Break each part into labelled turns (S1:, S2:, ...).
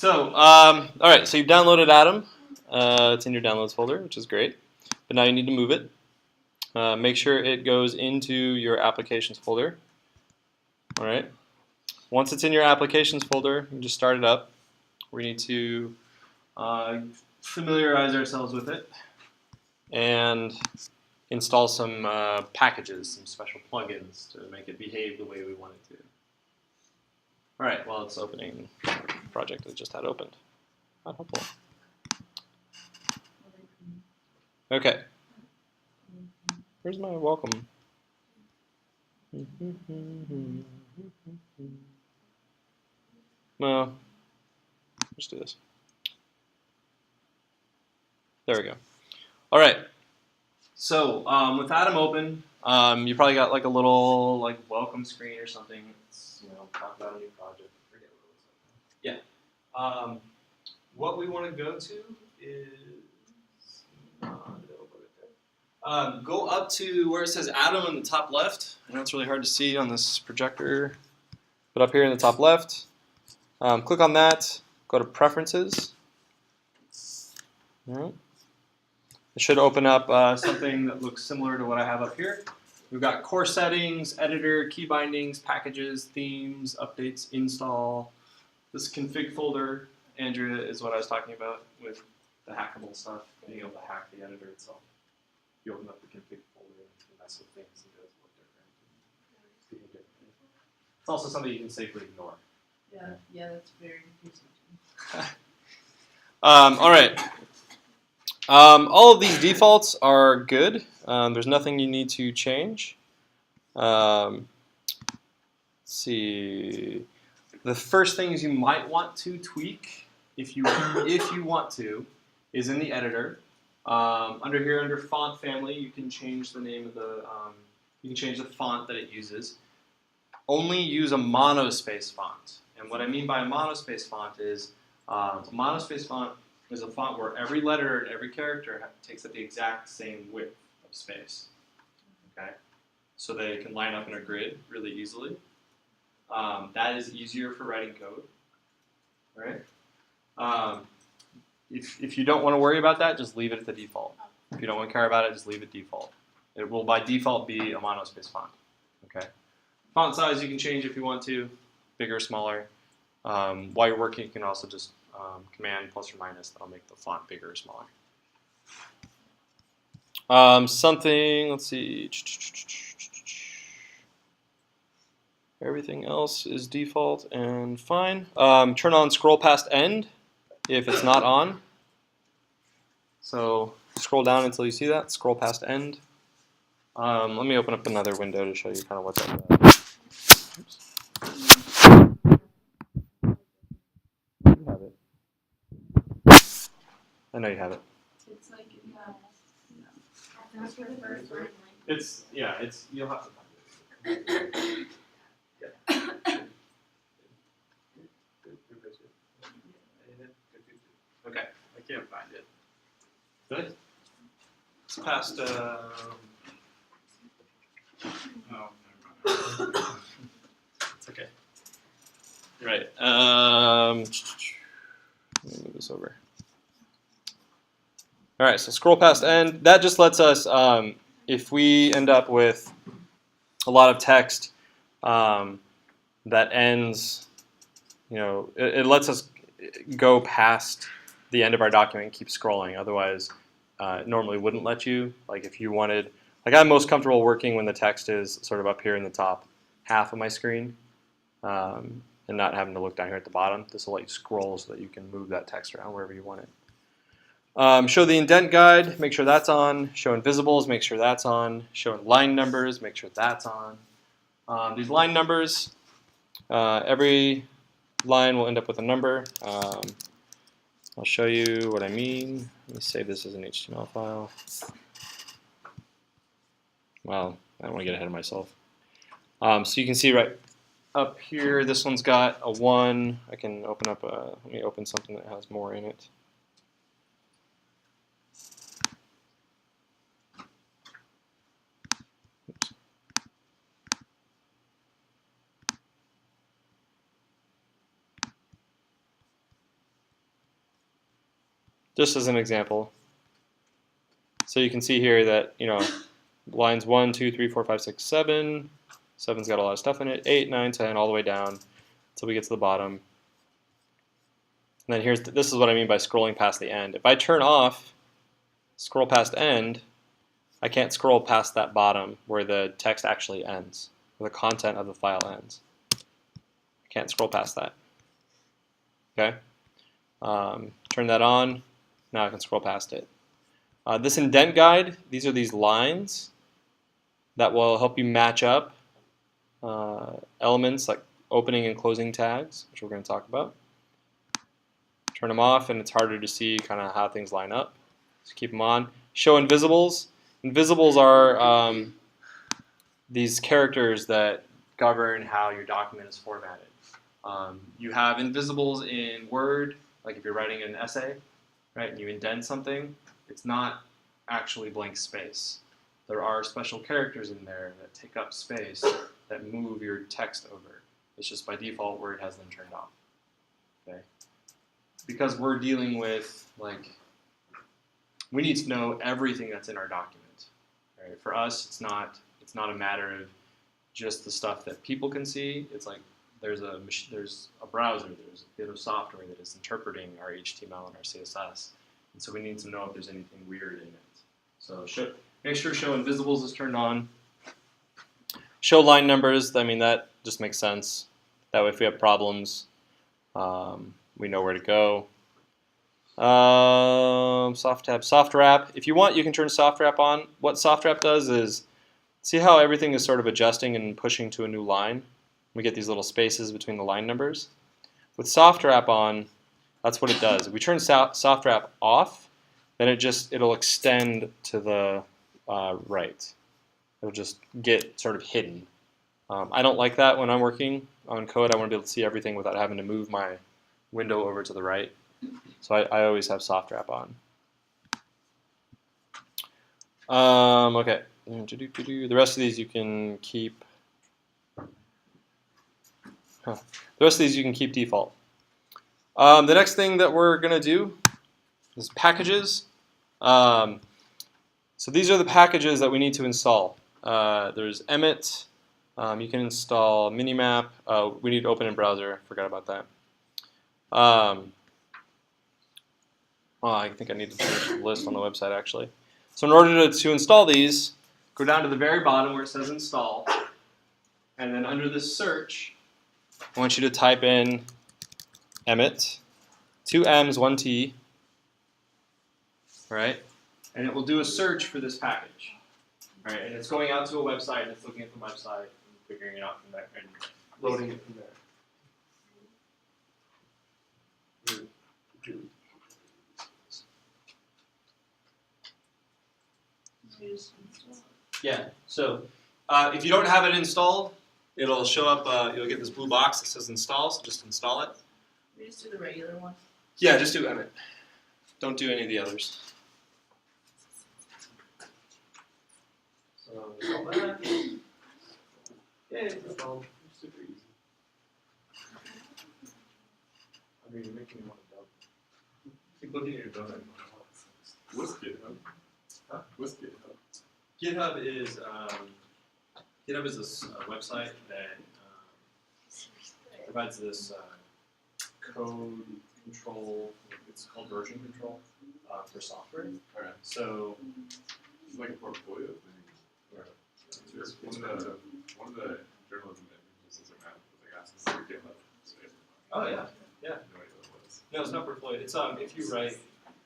S1: All right, so you've downloaded Atom. It's in your downloads folder, which is great. But now you need to move it. Make sure it goes into your applications folder. All right. Once it's in your applications folder, you just start it up. We need to familiarize ourselves with it and install some packages, some special plugins to make it behave the way we want it to. All right, well, it's opening the project that just had opened. Not helpful. Okay. Where's my welcome? Well, let's do this. There we go. All right. So with Atom open, you probably got like a little like welcome screen or something. It's, talk about a new project. I forget what it was. Yeah. What we want to go to is go up to where it says Atom in the top left. I know it's really hard to see on this projector, but up here in the top left, click on that. Go to Preferences. All right. It should open up something that looks similar to what I have up here. We've got core settings, editor, key bindings, packages, themes, updates, install. This config folder, Andrea, is what I was talking about with the hackable stuff, being able to hack the editor itself. You open up the config folder and mess with things and it does look different. It's also something you can safely ignore.
S2: Yeah, that's very confusing to me.
S1: All right. All of these defaults are good. There's nothing you need to change. Let's see. The first things you might want to tweak, if you want to, is in the editor. Under here, under font family, you can change the name of the. You can change the font that it uses. Only use a monospace font, and what I mean by a monospace font is a monospace font is a font where every letter and every character takes up the exact same width of space. Okay, so they can line up in a grid really easily. That is easier for writing code. Right? If you don't want to worry about that, just leave it at the default. If you don't want to care about it, just leave it default. It will by default be a monospace font. Okay. Font size you can change if you want to, bigger, smaller. While you're working, you can also just command plus or minus. That'll make the font bigger or smaller. Let's see. Everything else is default and fine. Turn on scroll past end if it's not on. So scroll down until you see that. Scroll past end. Let me open up another window to show you kind of what that does. Oops. You have it. I know you have it.
S2: It's like in the.
S1: It's you'll have to find it. Okay, I can't find it. Good. It's past. Oh, never mind. It's okay. Right. Let me move this over. All right. So scroll past end. That just lets us, if we end up with a lot of text that ends, it lets us go past the end of our document and keep scrolling. Otherwise, it normally wouldn't let you. Like if you wanted, like I'm most comfortable working when the text is sort of up here in the top half of my screen and not having to look down here at the bottom. This will let you scroll so that you can move that text around wherever you want it. Show the indent guide, make sure that's on. Show invisibles, make sure that's on. Show line numbers, make sure that's on. These line numbers, every line will end up with a number. I'll show you what I mean. Let me save this as an HTML file. Well, I don't want to get ahead of myself. So you can see right up here, this one's got a 1. I can open up let me open something that has more in it. Oops. just as an example. So you can see here that, lines 1, 2, 3, 4, 5, 6, 7. 7's got a lot of stuff in it. 8, 9, 10, all the way down until we get to the bottom. And then this is what I mean by scrolling past the end. If I turn off scroll past end, I can't scroll past that bottom where the text actually ends, where the content of the file ends. I can't scroll past that. Okay? Turn that on. Now I can scroll past it. This indent guide, these are these lines that will help you match up elements like opening and closing tags, which we're going to talk about. Turn them off and it's harder to see kind of how things line up. So keep them on. Show invisibles. Invisibles are these characters that govern how your document is formatted. You have invisibles in Word, like if you're writing an essay, right, and you indent something, it's not actually blank space. There are special characters in there that take up space that move your text over. It's just by default Word has them turned off. Okay? Because we're dealing with, we need to know everything that's in our document. Right? For us, it's not a matter of just the stuff that people can see. It's like there's a browser, there's a bit of software that is interpreting our HTML and our CSS. And so we need to know if there's anything weird in it. So make sure show invisibles is turned on. Show line numbers, I mean, that just makes sense. That way if we have problems, we know where to go. Soft tab, soft wrap. If you want, you can turn soft wrap on. What soft wrap does is, see how everything is sort of adjusting and pushing to a new line? We get these little spaces between the line numbers. With soft wrap on, that's what it does. If we turn soft wrap off, then it'll extend to the right. It'll just get sort of hidden. I don't like that when I'm working on code. I want to be able to see everything without having to move my window over to the right. So I always have soft wrap on. Okay. The rest of these you can keep. The rest of these you can keep default. The next thing that we're going to do is packages. So these are the packages that we need to install. There's Emmet. You can install Minimap. We need to open in browser. Forgot about that. I think I need to finish the list on the website actually. So in order to install these, go down to the very bottom where it says install, and then under this search, I want you to type in Emmet, 2 M's, 1 T, right? And it will do a search for this package, right? And it's going out to a website, and it's looking at the website and figuring it out from there, and loading it from there. Yeah, so if you don't have it installed, it'll show up, you'll get this blue box that says install, so just install it.
S2: We just do the regular one.
S1: Yeah, just do Emmet. Don't do any of the others. So install that. Yeah, it's installed. Super easy. I mean, you're making me want to dump. Keep looking at your donut.
S3: What's GitHub?
S1: Huh?
S3: What's GitHub?
S1: GitHub is this website that provides this code control. It's called version control for software.
S3: Alright.
S1: So
S3: It's like a portfolio thing.
S1: it's
S3: One of the journalism interviews as a map was like asking for GitHub space.
S1: oh yeah, yeah.
S3: No idea what it was.
S1: No, it's not portfolio. It's if you write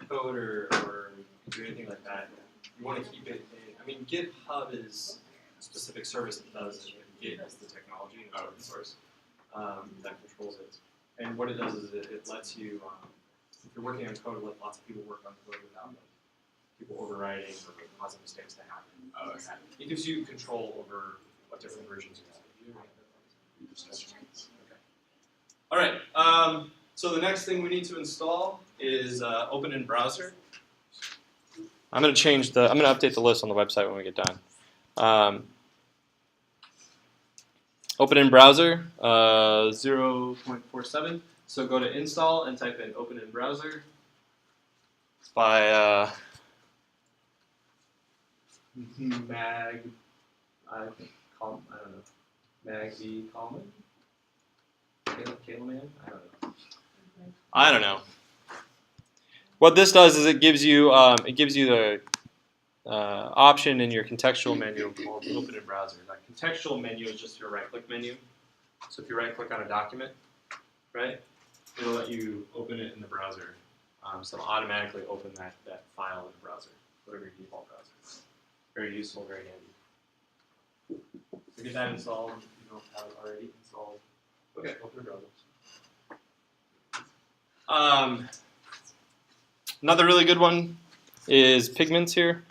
S1: code or do anything like that, you want to keep it in. I mean, GitHub is a specific service that does it. Git is the technology and open source that controls it. And what it does is it lets you, if you're working on code, let lots of people work on code without people overriding or causing mistakes to happen. It gives you control over what different versions you have. Okay. All right. So the next thing we need to install is open in browser. I'm going to update the list on the website when we get done. Open in browser 0.47. So go to install and type in open in browser. It's by I don't know. Mag V. Coleman? Kaleman? I don't know. What this does is it gives you the option in your contextual menu called Open in Browser. That contextual menu is just your right-click menu. So if you right-click on a document, right, it'll let you open it in the browser. So it'll automatically open that file in the browser, whatever your default browser is. Very useful, very handy. So get that installed if you don't have it already installed. Okay, open the browser. Another really good one is Pigments here.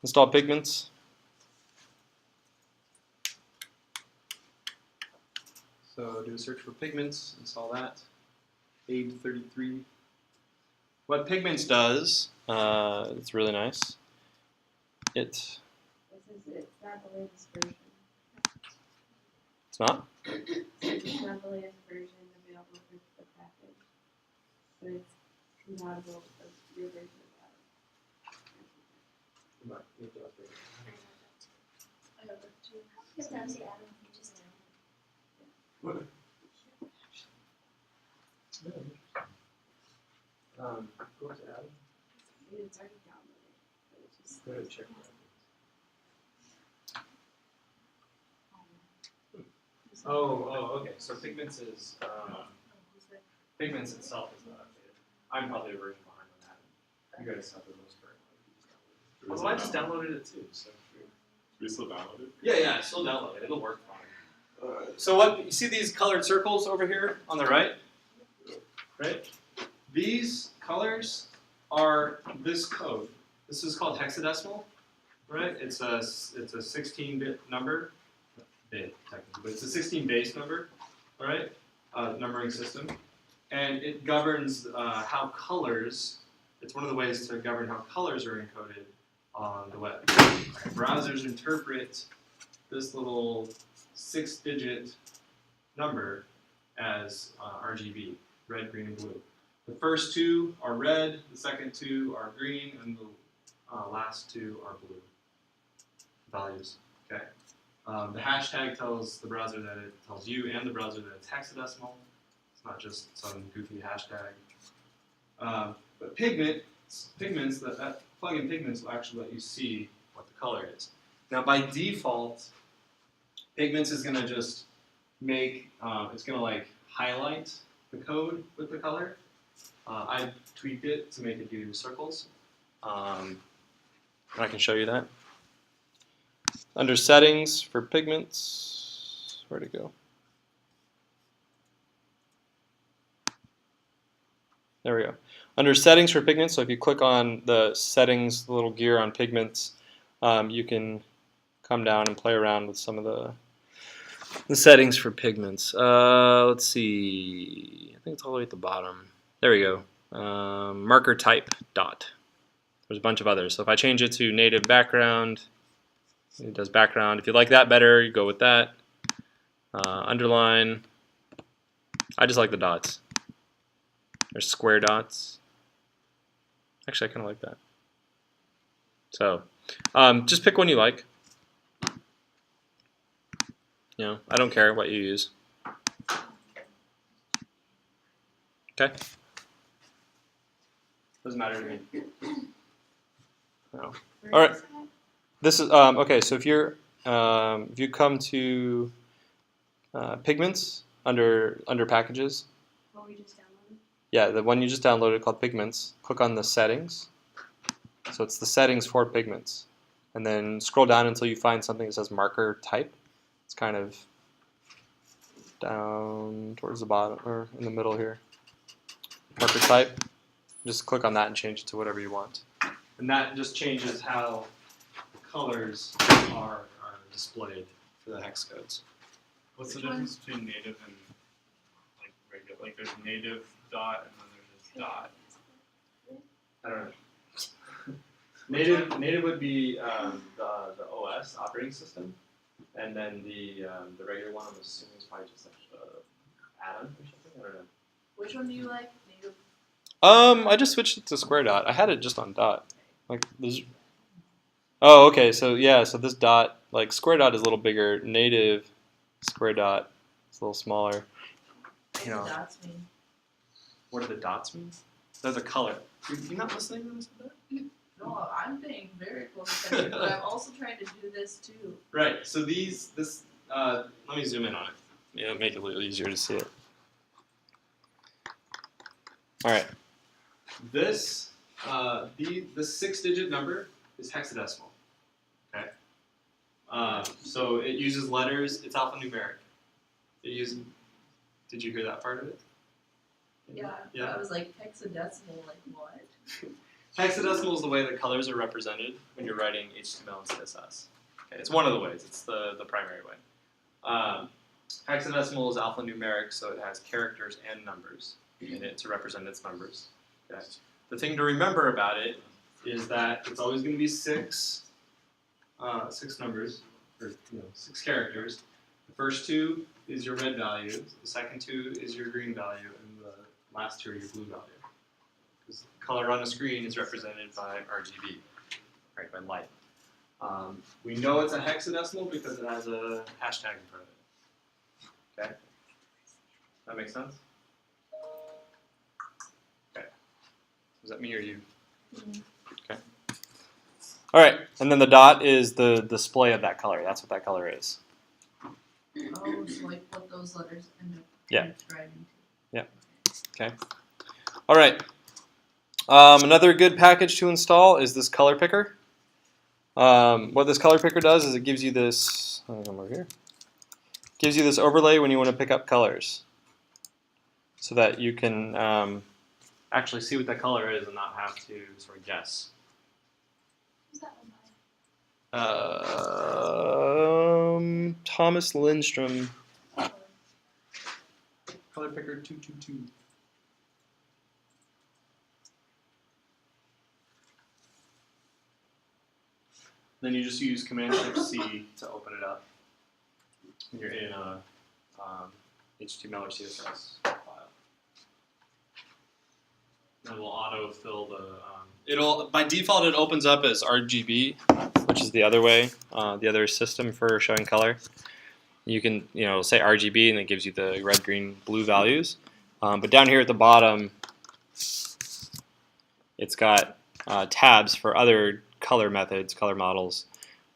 S1: Install Pigments. So do a search for Pigments, install that. Aid33. What Pigments does, it's really nice.
S4: It's not the latest version.
S1: It's not?
S4: It's not the latest version available for the package. But it's compatible with your version of that.
S5: Sometimes the Adam just
S1: Go to Adam.
S4: It's already downloaded. But it's just
S1: Go ahead, check okay. So Pigments is Pigments itself is not updated. I'm probably a version behind on that. You guys have the most current one. Although I just downloaded it too. So
S3: We still download it?
S1: yeah, still download it. It'll work fine. So what you see these colored circles over here on the right? Right? These colors are this code. This is called hexadecimal, right? It's a 16-bit number, bit technically, but it's a 16 base number, all right? Numbering system, and it governs how colors. It's one of the ways to govern how colors are encoded on the web. Browsers interpret this little 6-digit number as RGB, red, green, and blue. The first two are red, the second two are green, and the last two are blue values. Okay. The hashtag tells the browser that it tells you and the browser that it's hexadecimal. It's not just some goofy hashtag. But pigments, that plugin Pigments will actually let you see what the color is. Now by default, Pigments is going to just make, it's going to like highlight the code with the color. I tweaked it to make it do circles. I can show you that. Under settings for Pigments, where'd it go? There we go. Under settings for Pigments, so if you click on the settings, the little gear on Pigments, you can come down and play around with some of the settings for Pigments. Let's see, I think it's all the way at the bottom. There we go. Marker type dot. There's a bunch of others. So if I change it to native background, it does background. If you like that better, you go with that. Underline. I just like the dots. There's square dots. Actually, I kind of like that. So just pick one you like. You know, I don't care what you use. Okay. Doesn't matter to me. No. All right. This is okay. So if you come to Pigments under packages.
S4: what we just downloaded.
S1: Yeah, the one you just downloaded called Pigments. Click on the settings. So it's the settings for Pigments, and then scroll down until you find something that says marker type. It's kind of down towards the bottom or in the middle here. Marker type. Just click on that and change it to whatever you want. And that just changes how colors are displayed for the hex codes.
S3: What's the
S2: Which one?
S3: difference between native and like regular? Like there's native dot and then there's this dot.
S1: I don't know. Native would be the OS operating system, and then the regular one I'm assuming is probably just like Atom or something. I don't know.
S2: Which one do you like? Native.
S1: I just switched it to square dot. I had it just on dot. Like this. Oh, okay. So yeah, so this dot, like square dot is a little bigger. Native square dot is a little smaller.
S2: What
S1: You
S2: do
S1: know.
S2: the dots mean?
S1: What do the dots mean? There's a color. You not listening when I said that?
S2: No, I'm paying very close attention, but I'm also trying to do this too.
S1: Right. So let me zoom in on it. Yeah, make it a little easier to see it. All right. This the 6-digit number is hexadecimal. Okay. So it uses letters. It's alphanumeric. It uses. Did you hear that part of it?
S2: Yeah.
S1: Yeah.
S2: I was like hexadecimal, like what?
S1: Hexadecimal is the way that colors are represented when you're writing HTML and CSS. Okay, it's one of the ways. It's the primary way. Hexadecimal is alphanumeric, so it has characters and numbers in it to represent its numbers. Okay. The thing to remember about it is that it's always going to be six numbers, or 6 characters. The first 2 is your red value, the second 2 is your green value, and the last 2 are your blue value. Because color on the screen is represented by RGB, right, by light. We know it's a hexadecimal because it has a hashtag in front of it. Okay? That makes sense? Okay. Does that me or you? Okay. All right, and then the dot is the display of that color. That's what that color is.
S2: Oh, so like what those letters end up
S1: Yeah.
S2: describing
S1: Okay. All right. Another good package to install is this color picker. What this color picker does is it gives you this. Over here. Gives you this overlay when you want to pick up colors, so that you can actually see what that color is and not have to sort of guess.
S5: Who's that one by?
S1: Thomas Lindstrom. Color picker 222. Then you just use Command-Shift-C to open it up when you're in a HTML or CSS file. And it will auto-fill the. It'll by default it opens up as RGB, which is the other way, the other system for showing color. You can say RGB and it gives you the red, green, blue values. But down here at the bottom, it's got tabs for other color methods, color models.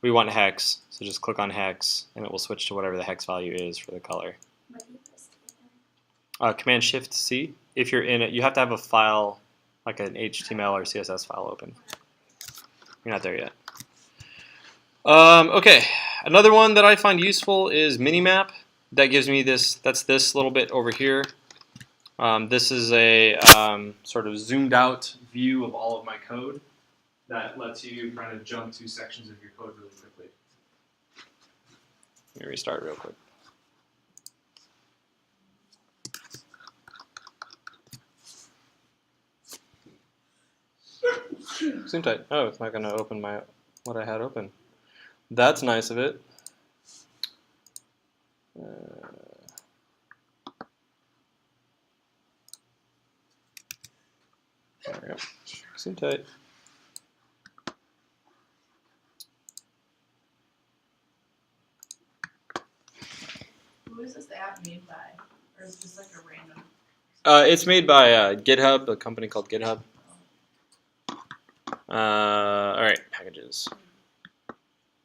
S1: We want hex, so just click on hex, and it will switch to whatever the hex value is for the color.
S5: What do you press to get
S1: Command-Shift-C. If you're in it, you have to have a file, like an HTML or CSS file open. You're not there yet. Okay, another one that I find useful is Minimap. That gives me this. That's this little bit over here. This is a sort of zoomed out view of all of my code that lets you kind of jump to sections of your code really quickly. Let me restart real quick. Zoom tight. Oh, it's not going to open what I had open. That's nice of it. There we go. Zoom tight.
S2: Who is this app made by? Or is it just like a random?
S1: It's made by GitHub, a company called GitHub. All right, packages.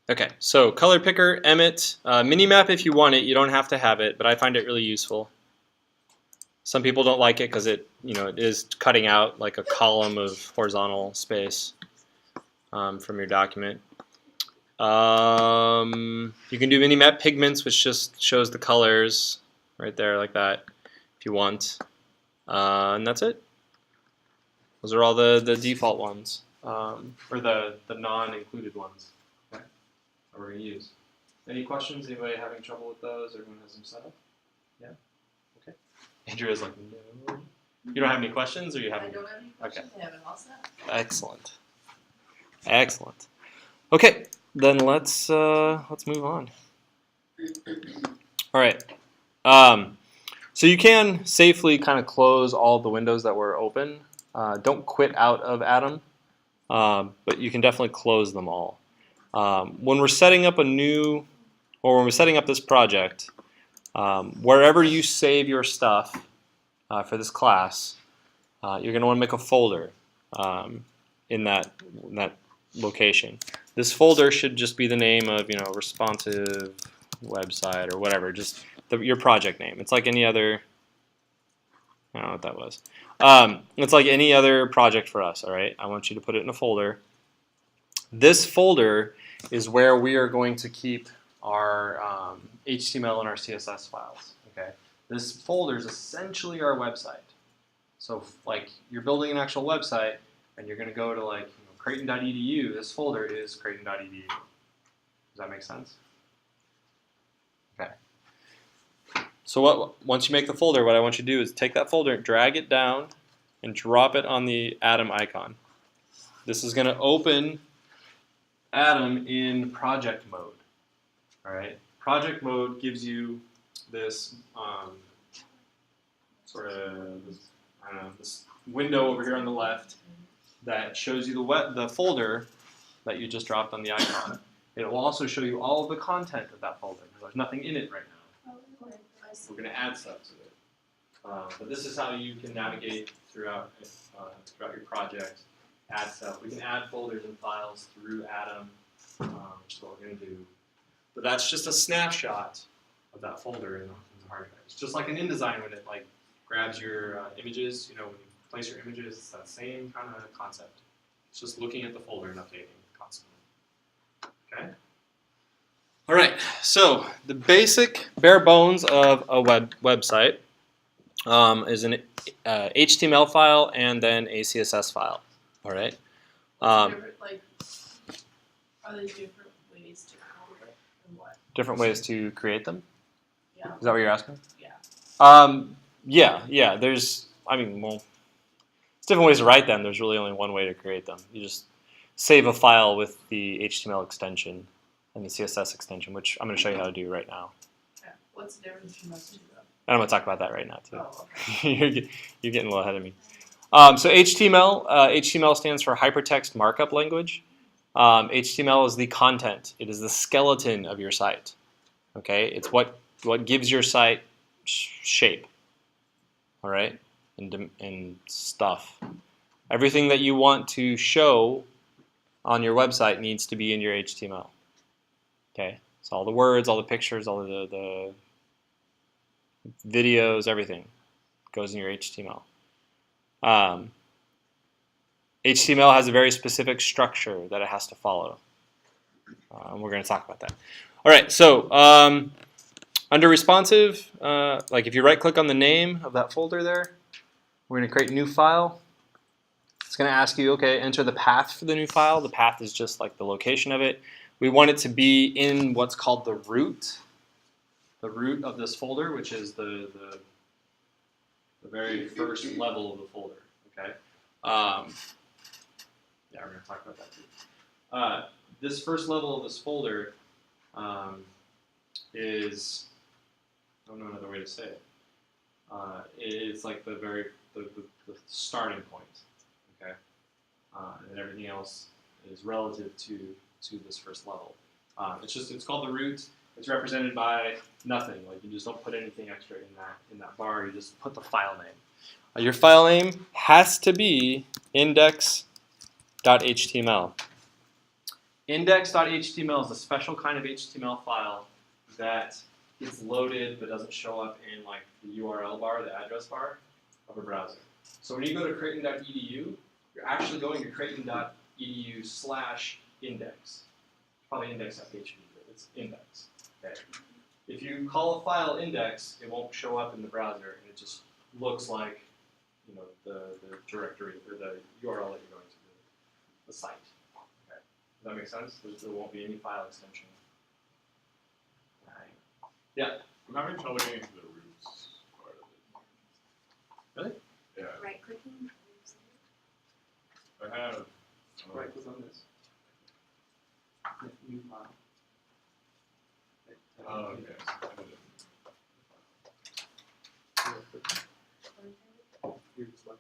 S1: Okay, so color picker, Emmet, Minimap if you want it. You don't have to have it, but I find it really useful. Some people don't like it because it is cutting out like a column of horizontal space from your document. You can do Minimap pigments, which just shows the colors right there like that if you want. And that's it. Those are all the default ones, or the non-included ones that we're going to use. Any questions? Anybody having trouble with those? Everyone has them set up? Yeah? Okay. Andrew is like, no. You don't have any questions, or you have
S2: I
S1: any?
S2: don't have any questions. I have it all set.
S1: Excellent. Excellent. Okay, then let's move on. All right. So you can safely kind of close all the windows that were open don't quit out of Atom, but you can definitely close them all. When we're setting up when we're setting up this project, wherever you save your stuff for this class, you're going to want to make a folder in that location. This folder should just be the name of responsive website or whatever, just your project name. It's like any other. I don't know what that was. It's like any other project for us. All right, I want you to put it in a folder. This folder is where we are going to keep our HTML and our CSS files. Okay, this folder is essentially our website. So like you're building an actual website and you're going to go to like Creighton.edu. This folder is Creighton.edu. Does that make sense? Okay. So once you make the folder, what I want you to do is take that folder, drag it down, and drop it on the Atom icon. This is going to open Atom in project mode. All right. Project mode gives you this this window over here on the left that shows you the folder that you just dropped on the icon. It will also show you all of the content of that folder. There's nothing in it right now. We're going to add stuff to it. But this is how you can navigate throughout your project, add stuff. We can add folders and files through Atom, which is what we're going to do. But that's just a snapshot of that folder in the hard drive. It's just like an InDesign when it like grabs your images. When you place your images, it's that same kind of concept. It's just looking at the folder and updating constantly. Okay. All right, so the basic bare bones of a website is an HTML file and then a CSS file. All right.
S2: Are there different ways to code it and what?
S1: Different ways to create them.
S2: Yeah.
S1: Is that what you're asking?
S2: Yeah.
S1: Yeah. There's, it's different ways to write them. There's really only one way to create them. You just save a file with the HTML extension and the CSS extension, which I'm going to show you how to do right now.
S2: Yeah. What's the difference between those two though?
S1: And I'm going to talk about that right now too.
S2: Oh, okay.
S1: You're getting a little ahead of me. So HTML stands for Hypertext Markup Language. HTML is the content. It is the skeleton of your site. Okay, it's what gives your site shape. All right, and stuff. Everything that you want to show on your website needs to be in your HTML. Okay, so all the words, all the pictures, all the videos, everything goes in your HTML. HTML has a very specific structure that it has to follow. We're going to talk about that. All right, so under responsive, like if you right-click on the name of that folder there, we're going to create a new file. It's going to ask you, okay, enter the path for the new file. The path is just like the location of it. We want it to be in what's called the root of this folder, which is the very first level of the folder. Okay. Yeah, we're going to talk about that too. This first level of this folder is, I don't know another way to say it. It's like the starting point. Okay. And everything else is relative to this first level. It's called the root. It's represented by nothing. Like you just don't put anything extra in that bar. You just put the file name. Your file name has to be index.html. Index.html is a special kind of HTML file that gets loaded but doesn't show up in like the URL bar, the address bar of a browser. So when you go to Creighton.edu, you're actually going to Creighton.edu/index. Probably index.php, but it's index. Okay. If you call a file index, it won't show up in the browser, and it just looks like the directory or the URL that you're going to the site. Okay. Does that make sense? There won't be any file extension. Right. Yeah.
S3: I'm having trouble getting into the roots part of it.
S1: Really?
S3: Yeah.
S5: Right clicking.
S3: I have.
S1: Right click on this. New file.
S3: Oh, okay.
S1: You're just left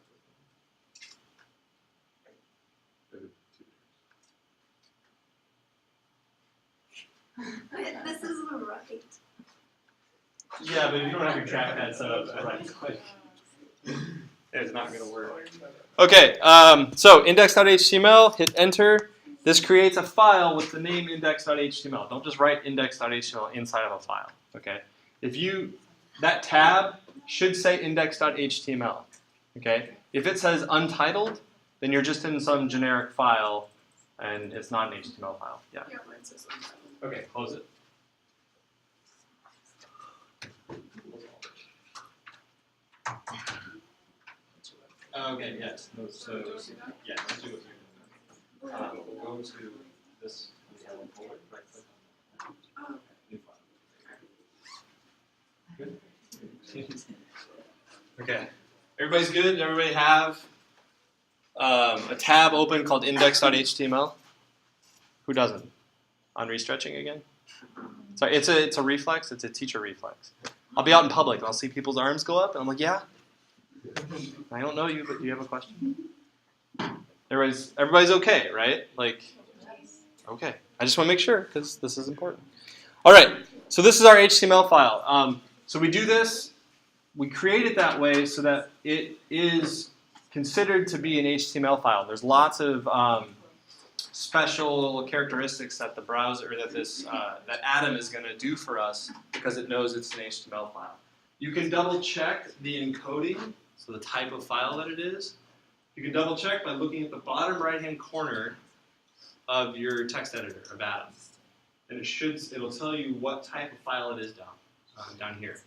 S1: Yeah, but if you don't have your trackpad set up, right click. It's not going to work. Okay, so index.html, hit enter. This creates a file with the name index.html. Don't just write index.html inside of a file. Okay, that tab should say index.html. Okay, if it says untitled, then you're just in some generic file, and it's not an HTML file. Yeah.
S2: Yeah, mine says untitled.
S1: Okay, close it. Okay, yes. No, so, yeah, let's do it. We'll go to this folder, right click. New file. Good? Okay. Everybody's good? Everybody have a tab open called index.html? Who doesn't? On restretching again? Sorry, it's a reflex. It's a teacher reflex. I'll be out in public and I'll see people's arms go up and I'm like, yeah? I don't know you, but do you have a question? Everybody's okay, right? Like, okay. I just want to make sure because this is important. All right. So this is our HTML file. So we do this. We create it that way so that it is considered to be an HTML file. There's lots of special characteristics that the browser, or that Atom is going to do for us because it knows it's an HTML file. You can double check the encoding, so the type of file that it is. You can double check by looking at the bottom right-hand corner of your text editor of Atom, and it'll tell you what type of file it is down here,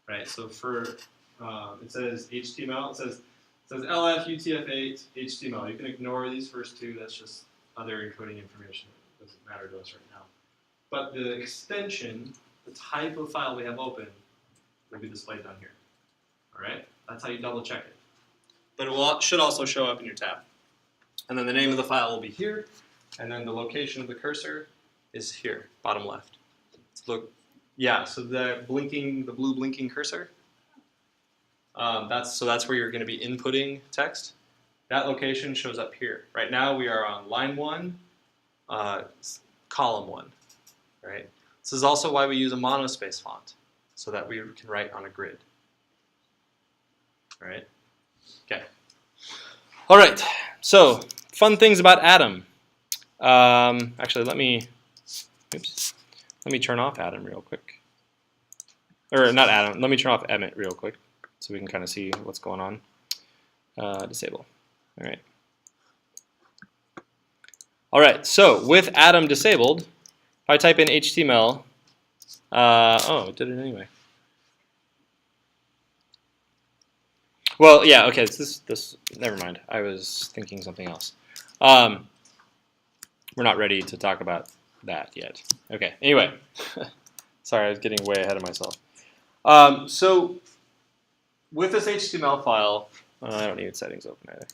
S1: right? So for it says HTML. It says LF UTF-8 HTML. You can ignore these first two. That's just other encoding information. It doesn't matter to us right now. But the extension, the type of file we have open, will be displayed down here. All right? That's how you double check it. But it should also show up in your tab. And then the name of the file will be here, and then the location of the cursor is here, bottom left. So look, yeah. So the blue blinking cursor. That's where you're going to be inputting text. That location shows up here. Right now we are on line 1, column 1. Right. This is also why we use a monospace font, so that we can write on a grid. All right. Okay. All right. So fun things about Atom. Actually, let me turn off Atom real quick. Or not Atom. Let me turn off Emmet real quick, so we can kind of see what's going on. Disable. All right. All right. So with Atom disabled, if I type in HTML, oh, it did it anyway. Well, yeah. Okay. This. Never mind. I was thinking something else. We're not ready to talk about that yet. Okay. Anyway, sorry, I was getting way ahead of myself. So with this HTML file, I don't need settings open either.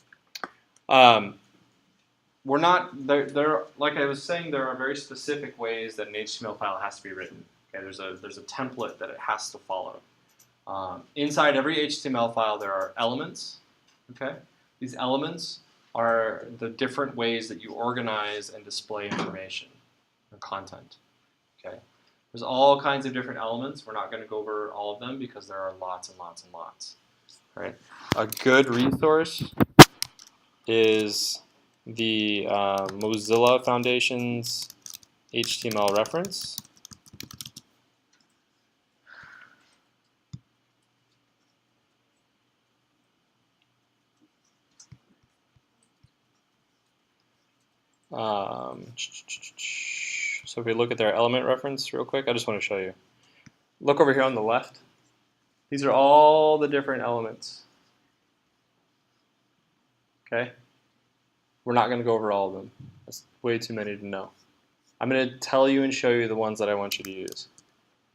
S1: We're not there. Like I was saying, there are very specific ways that an HTML file has to be written. Okay, there's a template that it has to follow. Inside every HTML file, there are elements. Okay, these elements are the different ways that you organize and display information or content. Okay, there's all kinds of different elements. We're not going to go over all of them because there are lots and lots and lots. All right, a good resource is the Mozilla Foundation's HTML reference. So if we look at their element reference real quick, I just want to show you. Look over here on the left. These are all the different elements. Okay? We're not going to go over all of them. That's way too many to know. I'm going to tell you and show you the ones that I want you to use.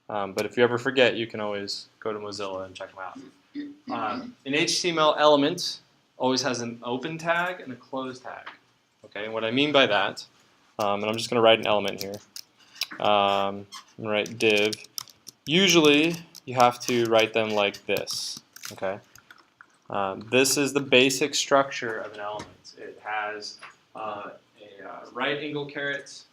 S1: But if you ever forget, you can always go to Mozilla and check them out. An HTML element always has an open tag and a close tag. Okay, and what I mean by that, and I'm just going to write an element here. I'm going to write div. Usually, you have to write them like this. Okay, this is the basic structure of an element. It has a right angle caret,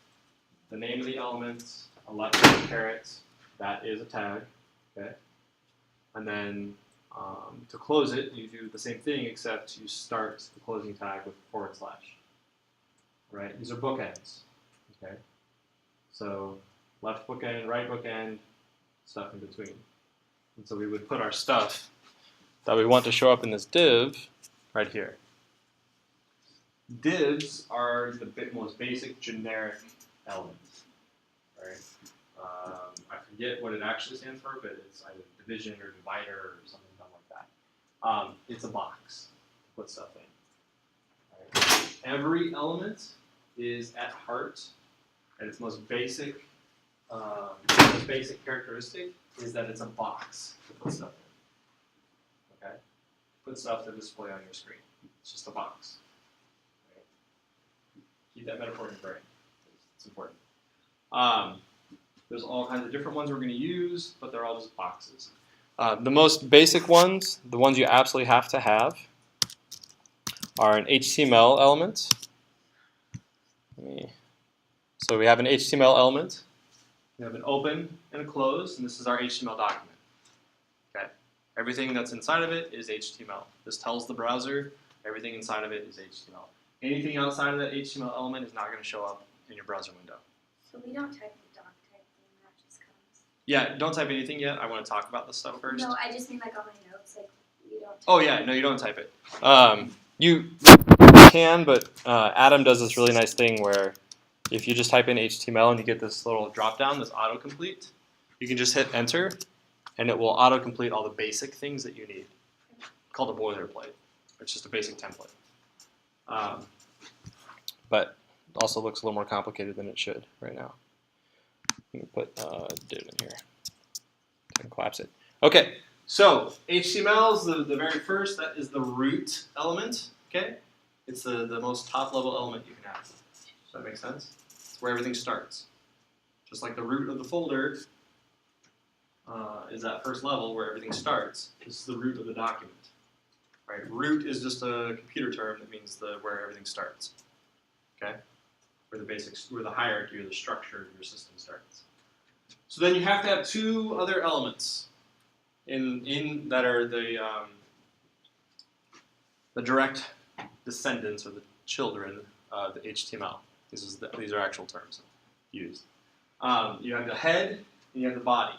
S1: the name of the element, a left angle caret. That is a tag. Okay, And then to close it, you do the same thing, except you start the closing tag with /. Right? These are bookends. Okay. So left bookend, right bookend, stuff in between. And so we would put our stuff that we want to show up in this div right here. Divs are the most basic generic elements, right? I forget what it actually stands for, but it's either division or divider or something dumb like that. It's a box to put stuff in. Right? Every element is at heart, and its most basic characteristic is that it's a box to put stuff in. Okay, put stuff to display on your screen. It's just a box. Right? Keep that metaphor in your brain. It's important. There's all kinds of different ones we're going to use, but they're all just boxes. The most basic ones, the ones you absolutely have to have, are an HTML element. So we have an HTML element. We have an open and a close, and this is our HTML document. Okay. Everything that's inside of it is HTML. This tells the browser everything inside of it is HTML. Anything outside of that HTML element is not going to show up in your browser window.
S5: So we don't type the doc type thing, that just comes.
S1: Yeah, don't type anything yet. I want to talk about this stuff first.
S5: No, I just mean like on my notes, like we don't type
S1: Oh yeah, no, you don't type it. You can, but Adam does this really nice thing where if you just type in HTML and you get this little drop down, this autocomplete, you can just hit enter, and it will autocomplete all the basic things that you need. Called a boilerplate. It's just a basic template. But it also looks a little more complicated than it should right now. Let me put div in here and collapse it. Okay, so HTML is the very first. That is the root element. Okay, it's the most top level element you can have. Does that make sense? It's where everything starts. Just like the root of the folder is that first level where everything starts. This is the root of the document. Right? Root is just a computer term that means where everything starts. Okay, where the hierarchy or the structure of your system starts. So then you have to have two other elements in that are the direct descendants or the children of the HTML. These are actual terms used. You have the head and you have the body.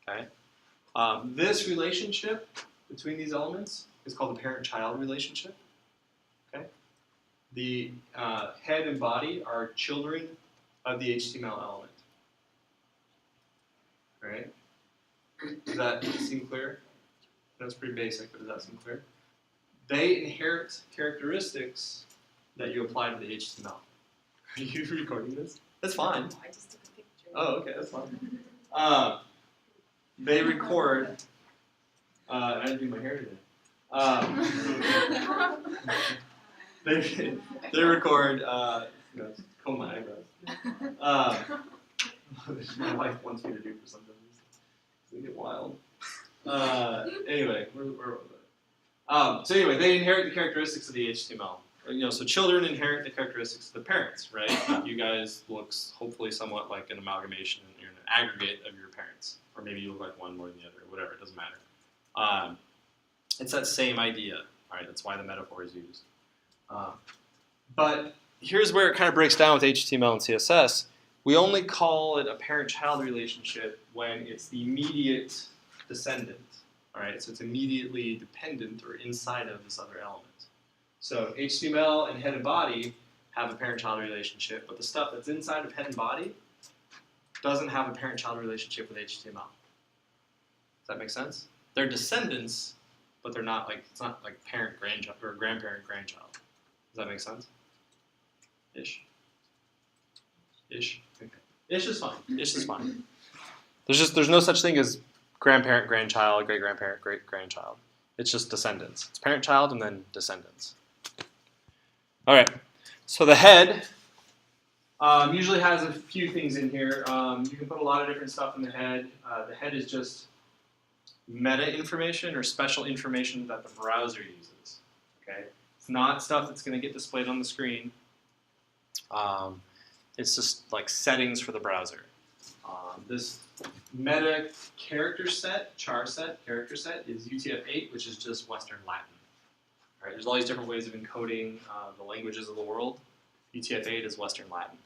S1: Okay. This relationship between these elements is called the parent-child relationship. Okay. The head and body are children of the HTML element. All right. Does that seem clear? That's pretty basic, but does that seem clear? They inherit characteristics that you apply to the HTML. Are you recording this? That's fine.
S2: I just took a picture.
S1: Oh, okay, that's fine. They record. I didn't do my hair today. They record. Comb my eyebrows. My wife wants me to do for some reason. It's gonna get wild. Anyway, where was I? So anyway, they inherit the characteristics of the HTML. So children inherit the characteristics of the parents, right? You guys look hopefully somewhat like an amalgamation, you're an aggregate of your parents. Or maybe you look like one more than the other, whatever, it doesn't matter. It's that same idea, right? That's why the metaphor is used. But here's where it kind of breaks down with HTML and CSS. We only call it a parent-child relationship when it's the immediate descendant, all right? So it's immediately dependent or inside of this other element. So HTML and head and body have a parent-child relationship, but the stuff that's inside of head and body doesn't have a parent-child relationship with HTML. Does that make sense? They're descendants, but they're not like, it's not like parent-grandchild or grandparent-grandchild. Does that make sense? Ish. Ish. Okay. Ish is fine. Ish is fine. There's no such thing as grandparent, grandchild, great grandparent, great grandchild. It's just descendants. It's parent, child, and then descendants. All right. So the head usually has a few things in here. You can put a lot of different stuff in the head. The head is just meta information or special information that the browser uses. Okay. It's not stuff that's going to get displayed on the screen. It's just like settings for the browser. This meta character set, char set, character set is UTF-8, which is just Western Latin. All right, there's all these different ways of encoding the languages of the world. UTF-8 is Western Latin.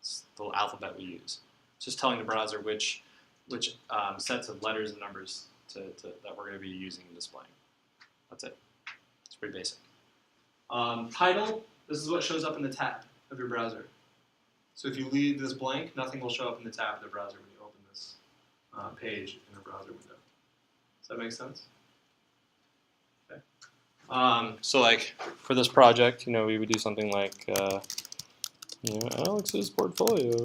S1: It's the alphabet we use. It's just telling the browser which sets of letters and numbers that we're going to be using and displaying. That's it. It's pretty basic. Title, this is what shows up in the tab of your browser. So if you leave this blank, nothing will show up in the tab of the browser when you open this page in a browser window. Does that make sense? Okay. So like for this project, we would do something like, Alex's portfolio,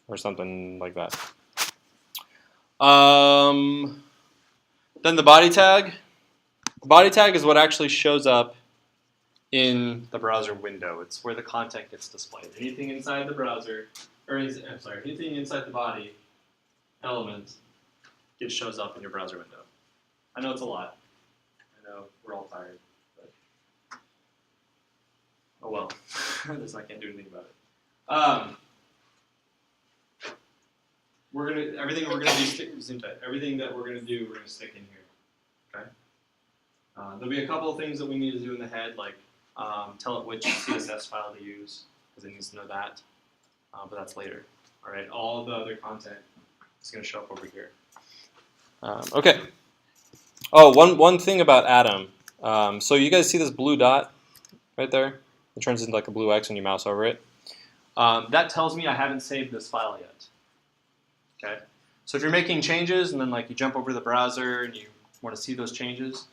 S1: or something like that. Then the body tag. The body tag is what actually shows up in the browser window. It's where the content gets displayed. Anything inside the browser, anything inside the body element, it shows up in your browser window. I know it's a lot. I know we're all tired, but oh well. I can't do anything about it. Everything that we're gonna do, we're gonna stick in here. Okay. There'll be a couple of things that we need to do in the head, like tell it which CSS file to use, because it needs to know that. But that's later. All right. All the other content is going to show up over here. Okay. Oh, one thing about Atom. So you guys see this blue dot right there? It turns into like a blue X when you mouse over it. That tells me I haven't saved this file yet. Okay. So if you're making changes and then like you jump over to the browser and you want to see those changes,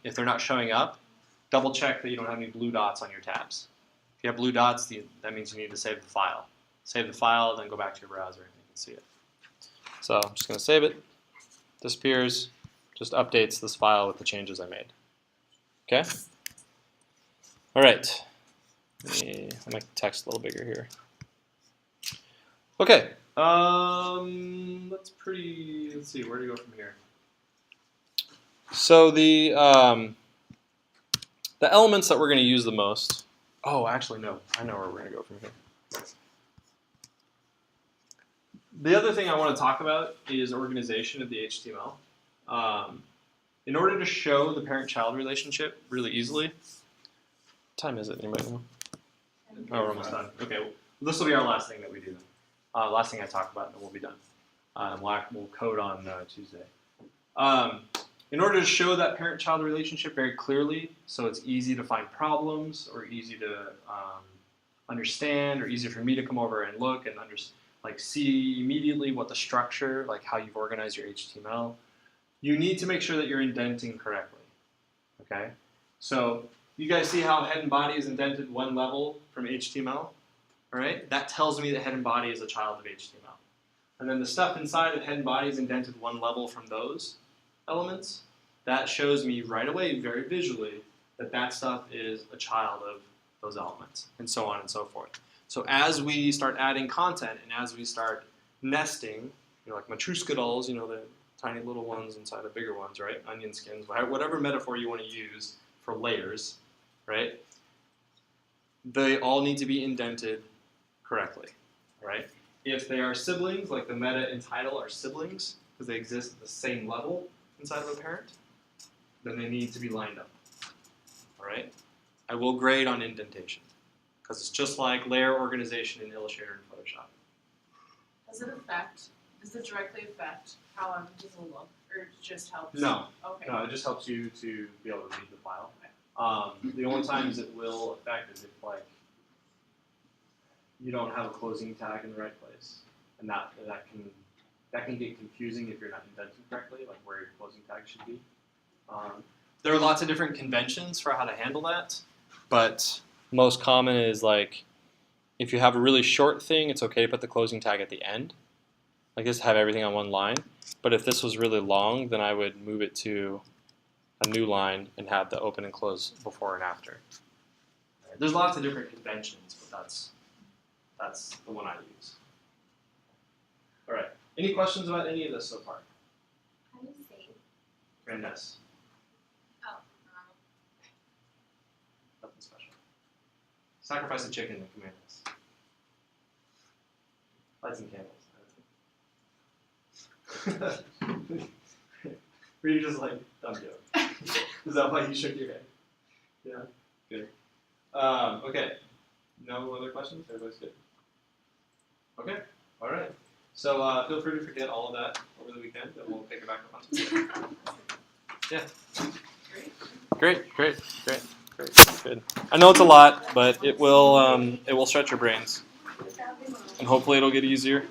S1: if they're not showing up, double check that you don't have any blue dots on your tabs. If you have blue dots, that means you need to save the file. Save the file, then go back to your browser and you can see it. So I'm just going to save it. Disappears. Just updates this file with the changes I made. Okay? All right. I'll make the text a little bigger here. Okay. Let's see, where do you go from here? So the elements that we're going to use the most. Oh, actually, no. I know where we're going to go from here. The other thing I want to talk about is organization of the HTML. In order to show the parent-child relationship really easily, what time is it? Anybody know? Oh, we're almost done. Okay, well, this will be our last thing that we do then. Last thing I talk about, and then we'll be done. We'll code on Tuesday. In order to show that parent-child relationship very clearly, so it's easy to find problems, or easy to understand, or easy for me to come over and look and see immediately what the structure, like how you've organized your HTML, you need to make sure that you're indenting correctly. Okay? So you guys see how head and body is indented one level from HTML? All right? That tells me that head and body is a child of HTML. And then the stuff inside of head and body is indented one level from those elements. That shows me right away, very visually, that stuff is a child of those elements, and so on and so forth. So as we start adding content and as we start nesting, like Matryoshka dolls, the tiny little ones inside of bigger ones, right? Onion skins, whatever metaphor you want to use for layers, right? They all need to be indented correctly, right? If they are siblings, like the meta and title are siblings, because they exist at the same level inside of a parent, then they need to be lined up, all right? I will grade on indentation, because it's just like layer organization in Illustrator and Photoshop.
S2: Does it directly affect how images will look, or it just helps?
S1: No.
S2: Okay.
S1: No, it just helps you to be able to read the file. The only times it will affect is if you don't have a closing tag in the right place, and that can get confusing if you're not indenting correctly, like where your closing tag should be. There are lots of different conventions for how to handle that, but most common is if you have a really short thing, it's okay to put the closing tag at the end. Like this, have everything on one line. But if this was really long, then I would move it to a new line and have the open and close before and after. There's lots of different conventions, but that's the one I use. All right. Any questions about any of this so far?
S5: How do you save?
S1: Grand S.
S5: Oh,
S1: Nothing special. Sacrifice a chicken in Command S. Light some candles. Were you just like, dumb joke? Is that why you shook your head? Yeah? Good. Okay. No other questions? Everybody's good? Okay. All right. So feel free to forget all of that over the weekend, and we'll pick it back up on Tuesday. Yeah. Great. Good. I know it's a lot, but it will stretch your brains, and hopefully it'll get easier.